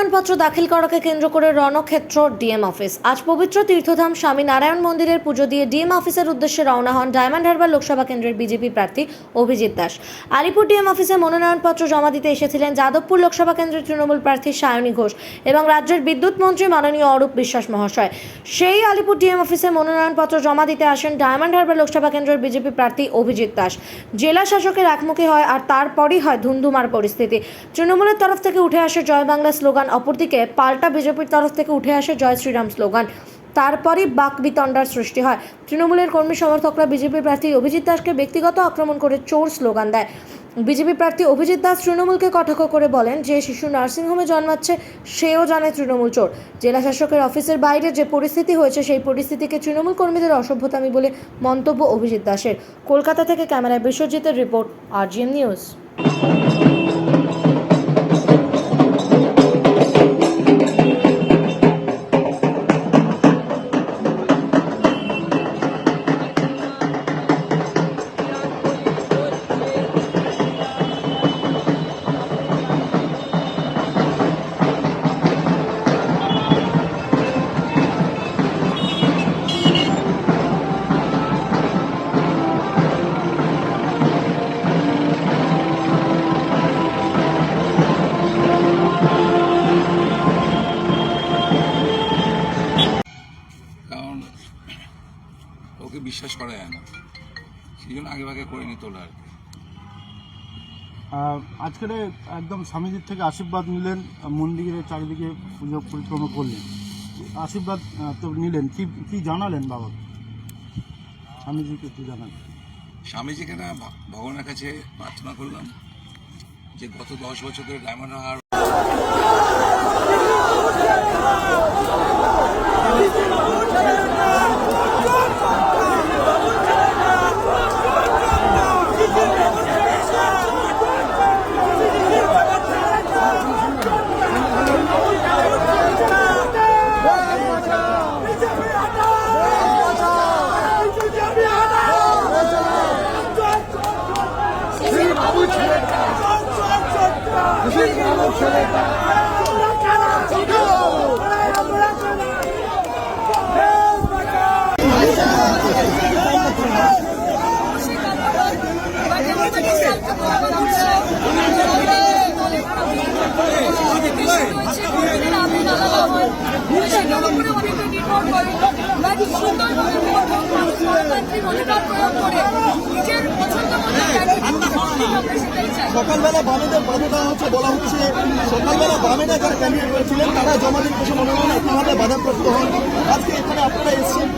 মনোনয়নপত্র দাখিল করাকে কেন্দ্র করে রণক্ষেত্র ডিএম অফিস। আজ পবিত্র তীর্থধাম স্বামী নারায়ণ মন্দিরের পুজো দিয়ে ডিএম অফিসের উদ্দেশ্যে রওনা হন ডায়মন্ড হারবার লোকসভা কেন্দ্রের বিজেপি প্রার্থী অভিজিৎ দাস। আলিপুর ডিএম অফিসে মনোনয়নপত্র জমা দিতে এসেছিলেন যাদবপুর লোকসভা কেন্দ্রের তৃণমূল প্রার্থী সায়নী ঘোষ এবং রাজ্যের বিদ্যুৎ মন্ত্রী মাননীয় অরূপ বিশ্বাস মহাশয়। সেই আলিপুর ডিএম অফিসে মনোনয়নপত্র জমা দিতে আসেন ডায়মন্ড হারবার লোকসভা কেন্দ্রের বিজেপি প্রার্থী অভিজিৎ দাস। জেলা শাসকের একমুখী হয় আর তারপরই হয় ধুন্ধুমার পরিস্থিতি। তৃণমূলের তরফ থেকে উঠে আসে জয় বাংলা স্লোগান, অপরদিকে পাল্টা বিজেপির তরফ থেকে উঠে আসে জয় শ্রীরাম স্লোগান। তারপরই বাকবিতণ্ডার সৃষ্টি হয়। তৃণমূলের কর্মী সমর্থকরা বিজেপি প্রার্থী অভিজিৎ দাসকে ব্যক্তিগত আক্রমণ করে চোর স্লোগান দেয়। বিজেপি প্রার্থী অভিজিৎ দাস তৃণমূলকে কটাক্ষ করে বলেন, যে শিশু নার্সিংহোমে জন্মাচ্ছে সেও জানে তৃণমূল চোর। জেলা শাসকের অফিসের বাইরে যে পরিস্থিতি হয়েছে সেই পরিস্থিতিকে তৃণমূল কর্মীদের অসভ্যতামি বলে মন্তব্য অভিজিৎ দাসের। কলকাতা থেকে ক্যামেরায় বিশ্বজিতের রিপোর্ট, RGM নিউজ। কারণ ওকে বিশ্বাস করা যায় না, সেই জন্য আগে ভাগে করে নিত আর কি। আজকের একদম স্বামীজির থেকে আশীর্বাদ নিলেন, মন্দিরের চারিদিকে পুজো পরিক্রমা করলেন, আশীর্বাদ তো নিলেন, কি জানালেন বাবা স্বামীজিকে? কি জানালেন? স্বামীজিকে না ভগবানের কাছে প্রার্থনা করলাম যে গত 10 বছর ধরে ডায়মন্ড হারবার সকালবেলা বামেদের বাধা দেওয়া হচ্ছে, বলা হচ্ছে সকালবেলা বামেরা যারা ক্যান্ডিডেট করেছিলেন তারা জমা দিন বসে মনোনয়ন একইভাবে বাধাপ্রাপ্ত হন। আজকে এখানে আপনারা এসেছেন,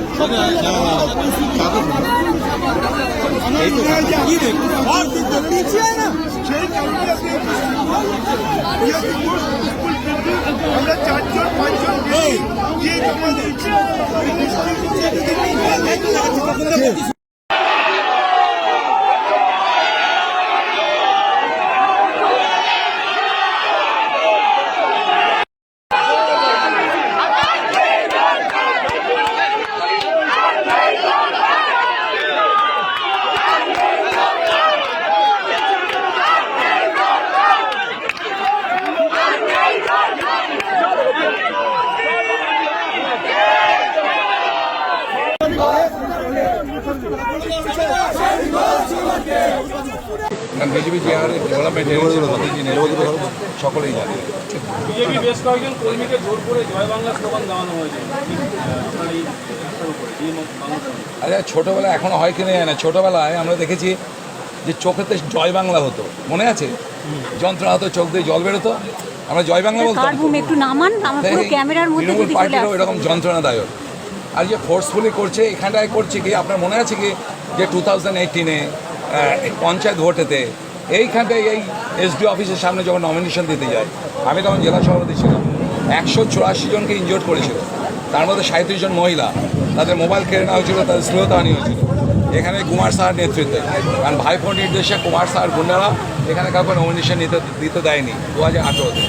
আমরা 4জন 5জন গিয়ে জমা দিচ্ছি। বিজেপি যে হারে ডেভেলপমেন্ট এনেছে সকলেই জানে। বিজেপি বেশ কয়েকজন কর্মীকে জোর করে জয় বাংলা স্লোগান দেওয়ানো হয়েছে। আরে ছোটোবেলায় এখনো হয় কিনা জানে, ছোটোবেলায় আমরা দেখেছি যে চোখেতে জয় বাংলা হতো, মনে আছে? যন্ত্রণা হতো, চোখ দিয়ে জল বেরোতো, আমরা জয় বাংলা বলতাম। তৃণমূল পার্টিরও এরকম যন্ত্রণাদায়ক। আর যে ফোর্সফুলি করছে এখানটায় করছে কি আপনার মনে আছে কি যে 2018-এ পঞ্চায়েত ভোটেতে এইখানটায় এই এসডি অফিসের সামনে যখন নমিনেশন দিতে যায়, আমি তখন জেলা সভাপতি ছিলাম, 184 জনকে ইনজোর্ড করেছিল, তার মধ্যে 37 জন মহিলা, তাদের মোবাইল কেড়ে নেওয়া হয়েছিল, তাদের শ্লীলতাহানি হয়েছিল। এখানে কুমার সাহার নেতৃত্বে, কারণ ভাইফোঁর নির্দেশে কুমার সাহার গুন্ডারা এখানে কাউকে নমিনেশন দিতে দেয়নি 2018-তে।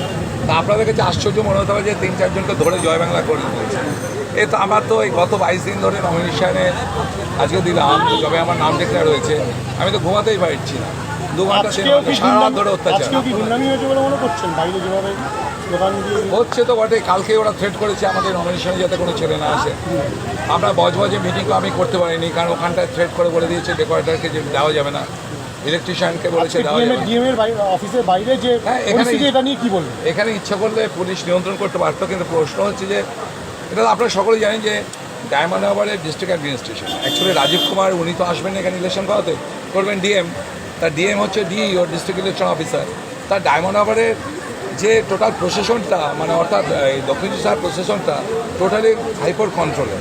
তা আপনাদের কাছে আশ্চর্য মনে হতে হবে যে 3-4 জনকে ধরে জয় বাংলা করে দিয়েছে। এ তো আমার তো এই গত 22 দিন ধরে নমিনেশনে আজকে দিলাম, তবে আমার নাম ডিক্লেয়ার হয়েছে, আমি তো ঘুমাতেই পারছি না, 2 ঘন্টা 3 ঘন্টা সারা রাত ধরে অত্যাচার। স্লোগান দিয়ে হচ্ছে তো বটে, কালকে ওরা থ্রেট করেছে আমাদের নমিনেশনে যাতে কোনো ছেলে না আসে। আমরা বজবজে মিটিংও আমি করতে পারিনি, কারণ ওখানটায় থ্রেট করে বলে দিয়েছে ডেকোরেটরকে যে দেওয়া যাবে না, ইলেকট্রিশিয়ানকে বলেছে দেওয়া যাবে না। ডিএমের অফিসের বাইরে যে হ্যাঁ, এখানে এটা নিয়ে কি বলবেন? এখানে ইচ্ছা করলে পুলিশ নিয়ন্ত্রণ করতে পারতো, কিন্তু প্রশ্ন হচ্ছে যে এটা তো আপনারা সকলেই জানেন যে ডায়মন্ড হারবারের district administration, actually Rajiv Kumar উনি তো আসবেন না এখানে ইলেকশন করাতে, করবেন ডিএম। তার ডিএম হচ্ছে ডিই ও ডিস্ট্রিক্ট ইলেকশন অফিসার। তার ডায়মন্ড হারবারের যে টোটাল প্রশাসনটা, মানে অর্থাৎ এই দক্ষিণ চব্বিশ প্রশাসনটা টোটালি ভাইপোর কন্ট্রোলে।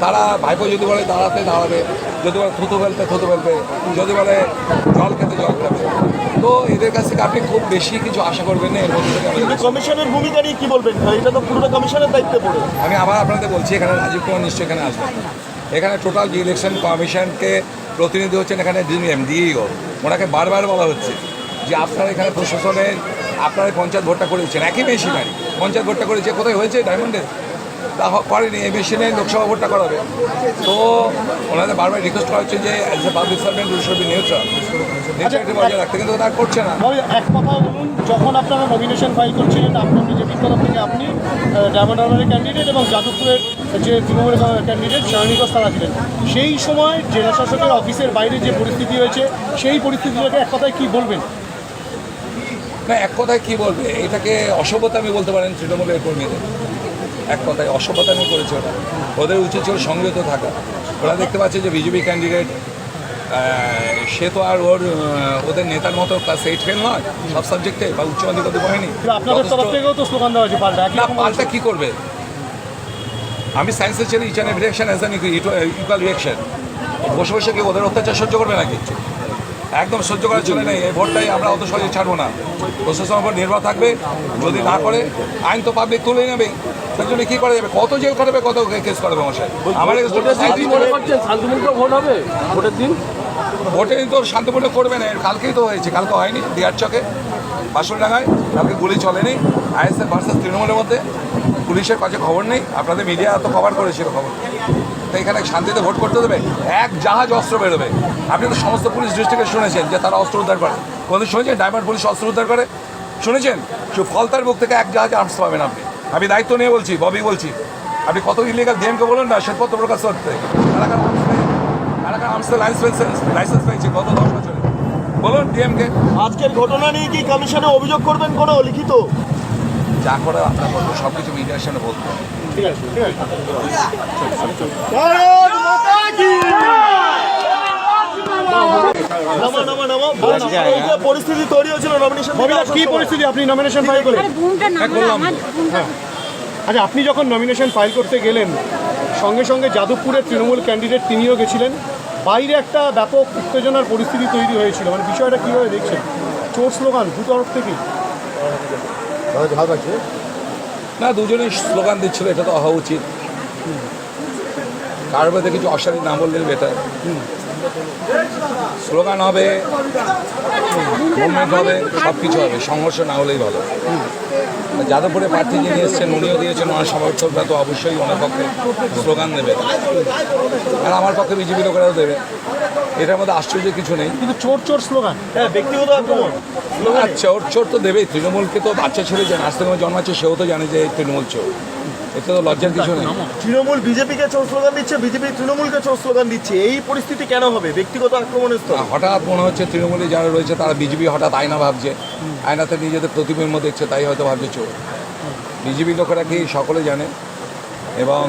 তারা ভাইপো যদি বলে দাঁড়াতে দাঁড়াবে, যদি বলে থুতু ফেলতে থুতু ফেলবে, যদি বলে জল খেতে জল খাবে। তো এদের কাছ থেকে আপনি খুব বেশি কিছু আশা করবেন না। এর মধ্যে থেকে কিন্তু কমিশনের ভূমিকা নিয়ে কি বলবেন? এটা তো পুরোটা কমিশনের দায়িত্বে পড়ে। আমি আবার আপনাদের বলছি, এখানে রাজীব কুমার নিশ্চয়ই এখানে আসবেন। এখানে টোটাল যে ইলেকশন কমিশনকে প্রতিনিধি হচ্ছেন এখানে ডিইও, ওনাকে বারবার বলা হচ্ছে যে আপনারা এখানে প্রশাসনের আপনারা পঞ্চায়েত ভোটটা করেছেন, একই মেশিনারি পঞ্চায়েত ভোটটা করেছে, কোথায় হয়েছে ডায়মন্ডে? তা করেনি, এই মেশিনে লোকসভা ভোটটা করাবে। তো ওনাদের বারবার রিকোয়েস্ট করা হচ্ছে যে as a public servant we should be neutral, neutrality বজায় রাখতে, কিন্তু তারা করছে না। এক কথা বলুন, যখন আপনারা নমিনেশন ফাইল করছিলেন আপনার বিজেপির তরফ থেকে, আপনি ডায়মন্ড হারবারের ক্যান্ডিডেট এবং যাদবপুরের যে তৃণমূলের ক্যান্ডিডেট শারণীগঞ্জ তারা ছিলেন, সেই সময় জেলা শাসকের অফিসের বাইরে যে পরিস্থিতি হয়েছে সেই পরিস্থিতিটাকে এক কথায় কী বলবেন? না, এক কথায় কী বলবে, এটাকে অসভ্যতা আমি বলতে পারেন তৃণমূলের কর্মীদের। এক কথায় অসভ্যতা আমি করেছে ওটা। ওদের উচিত ছিল সংযত থাকা। ওরা দেখতে পাচ্ছে যে বিজেপি ক্যান্ডিডেট, সে তো আর ওদের নেতার মতো ক্লাস 8 ফেল নয় সব সাবজেক্টে, বা উচ্চ মাধ্যমিক হয়নি। আপনাদের তরফ থেকেও তো স্লোগান দেওয়া হয়েছে পাল্টা। না, পাল্টা কী করবে? আমি সায়েন্সের ছেলে, each and every reaction as an equal reaction. বসে বসে কি ওদের অত্যাচার সহ্য করবে নাকি? একদম সহ্য করার চলে নেই। এই ভোটটাই আমরা অত সহজে ছাড়বো না, প্রশাসনের উপর নির্ভর থাকবে। যদি না করে আইন তো পাবলিক তুলে নেবে, তার জন্য কী করা যাবে? কত জেল করাবে, কত কেস করাবে মশাই? আমার শান্তিপূর্ণ ভোট হবে ভোটের দিন? ভোটে তো শান্তিপূর্ণ করবে না, কালকেই তো হয়েছে, কালকে হয়নি দিয়ার চকে বাসনডাঙ্গায়, কালকে গুলি চলেনি আইএসএফ ভার্সেস তৃণমূলের মধ্যে। পুলিশের কাছে খবর নেই, আপনাদের মিডিয়া তো কভার করেছিল খবর। তো এখানে শান্তিতে ভোট করতে দেবে? এক জাহাজ অস্ত্র বেরোবে। আপনি তো সমস্ত পুলিশ ডিস্ট্রিক্টে শুনেছেন যে তারা অস্ত্র উদ্ধার করে। কোনোদিন শুনেছেন ডায়মন্ড পুলিশ অস্ত্র উদ্ধার করে? শুনেছেন? ফলতার বুক থেকে এক জাহাজে আর্মস পাবেন আপনি। আমি দায়িত্ব নিয়ে বলছি, ববি বলছি। আপনি কত ইলিগাল ডিএমকে বলুন না শ্বেতপত্র প্রকাশ করতে, আর্মসের লাইসেন্স পেয়েছে গত 10 বছরে, বলুন ডিএমকে। আজকের ঘটনা নিয়ে কি কমিশনে অভিযোগ করবেন কোনো লিখিত? যা করে আপনার বলবো, সব কিছু মিডিয়ার সামনে বলতে হবে। ঠিক আছে, ঠিক আছে। পরিস্থিতি তৈরি হয়েছিল নমিনেশন। কি পরিস্থিতি? আপনি নমিনেশন ফাইল করেন? আচ্ছা, আপনি যখন নমিনেশন ফাইল করতে গেলেন, সঙ্গে সঙ্গে যাদবপুরের তৃণমূল ক্যান্ডিডেট তিনিও গেছিলেন। বাইরে একটা ব্যাপক উত্তেজনার পরিস্থিতি তৈরি হয়েছিল, মানে বিষয়টা কীভাবে দেখছেন? চোর স্লোগান দু তরফ থেকেই? না, দুজনেই স্লোগান দিচ্ছিল, এটা তো হওয়া উচিত। কারোর মধ্যে কিছু অশালীন না বললেই বেটার। স্লোগান হবে, মুভমেন্ট হবে, সব কিছু হবে, সংঘর্ষ না হলেই ভালো। যাদবপুরে প্রার্থী যিনি এসছেন উনিও দিয়েছেন, ওনার সমর্থকরা তো অবশ্যই ওনার পক্ষে স্লোগান দেবে, আর আমার পক্ষে বিজেপি লোকেরাও দেবে। এটার মধ্যে আশ্চর্যের কিছু নেই। কিন্তু চোর চোর স্লোগান, হ্যাঁ, ব্যক্তিগত আক্রমণ। চোর চোর তো দেবেই। তৃণমূলকে তো বাচ্চা ছেলে যে আজ থেকে জন্মাচ্ছে সেও তো জানে যে তৃণমূল চোর, এতে তো লজ্জার কিছু নেই। তৃণমূল বিজেপিকে চোর স্লোগান দিচ্ছে, বিজেপি তৃণমূলকে চোর স্লোগান দিচ্ছে, এই পরিস্থিতি কেন হবে? ব্যক্তিগত আক্রমণের স্তর। হঠাৎ মনে হচ্ছে তৃণমূলে যারা রয়েছে তারা বিজেপি হঠাৎ আয়না ভাবছে, আয়নাতে নিজেদের প্রতিবিম্ব দেখছে, তাই হয়তো ভাবছে চোর। বিজেপি লোকেরা কি সকলে জানে, এবং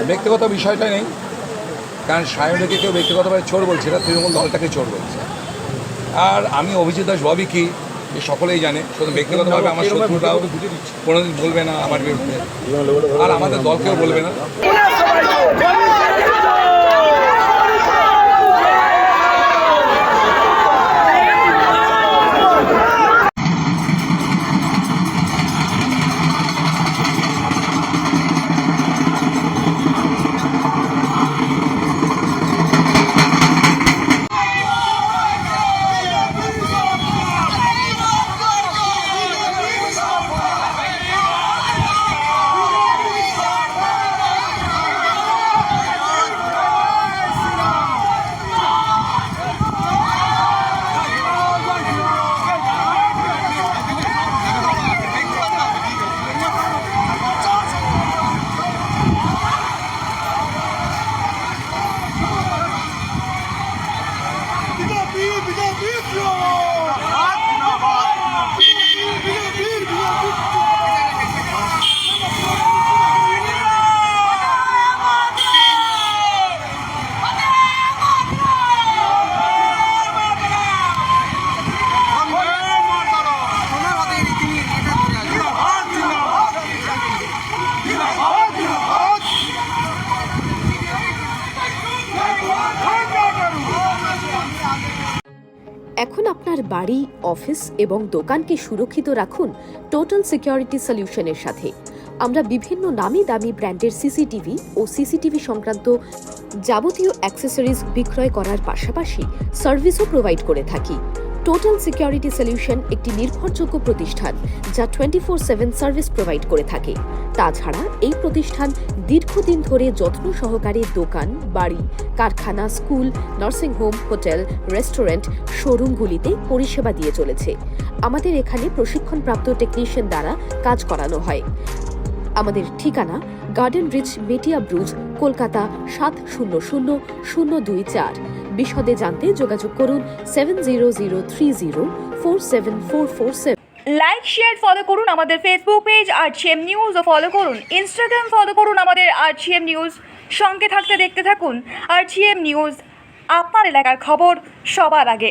ব্যক্তিগত বিষয়টা নেই, কারণ সায়নকে কেউ ব্যক্তিগতভাবে চোর বলছে, এটা তৃণমূল দলটাকে চোর বলছে। আর আমি অভিজিৎ দাস ববি কি সকলেই জানে, শুধু ব্যক্তিগতভাবে আমার শত্রুরাও কোনোদিন বলবে না আমার বিরুদ্ধে, আর আমাদের দলকেও বলবে না। এখন আপনার বাড়ি, অফিস এবং দোকানকে সুরক্ষিত রাখুন টোটাল সিকিউরিটি সলিউশনের সাথে। আমরা বিভিন্ন নামি দামি ব্র্যান্ডের সিসিটিভি ও সিসিটিভি সংক্রান্ত যাবতীয় অ্যাক্সেসরিজ বিক্রয় করার পাশাপাশি সার্ভিসও প্রোভাইড করে থাকি। টোটাল সিকিউরিটি সলিউশন একটি নির্ভরযোগ্য প্রতিষ্ঠান যা 24/7 সার্ভিস প্রোভাইড করে থাকে। তাছাড়া এই প্রতিষ্ঠান দীর্ঘদিন ধরে যত্ন সহকারে দোকান, বাড়ি, কারখানা, স্কুল, নার্সিংহোম, হোটেল, রেস্টুরেন্ট, শোরুমগুলিতে পরিষেবা দিয়ে চলেছে। আমাদের এখানে প্রশিক্ষণপ্রাপ্ত টেকনিশিয়ান দ্বারা কাজ করানো হয়। আমাদের ঠিকানা গার্ডেন রিচ, মেটিয়া ব্রুজ, কলকাতা 700024। বিশদে জানতে যোগাযোগ করুন 7003047447। লাইক, শেয়ার, ফলো করুন আমাদের ফেসবুক পেজ RGM নিউজ ও ফলো করুন ইনস্টাগ্রাম, ফলো করুন আমাদের RGM নিউজ। সঙ্গে থাকতে দেখতে থাকুন RGM নিউজ, আপনার এলাকার খবর সবার আগে।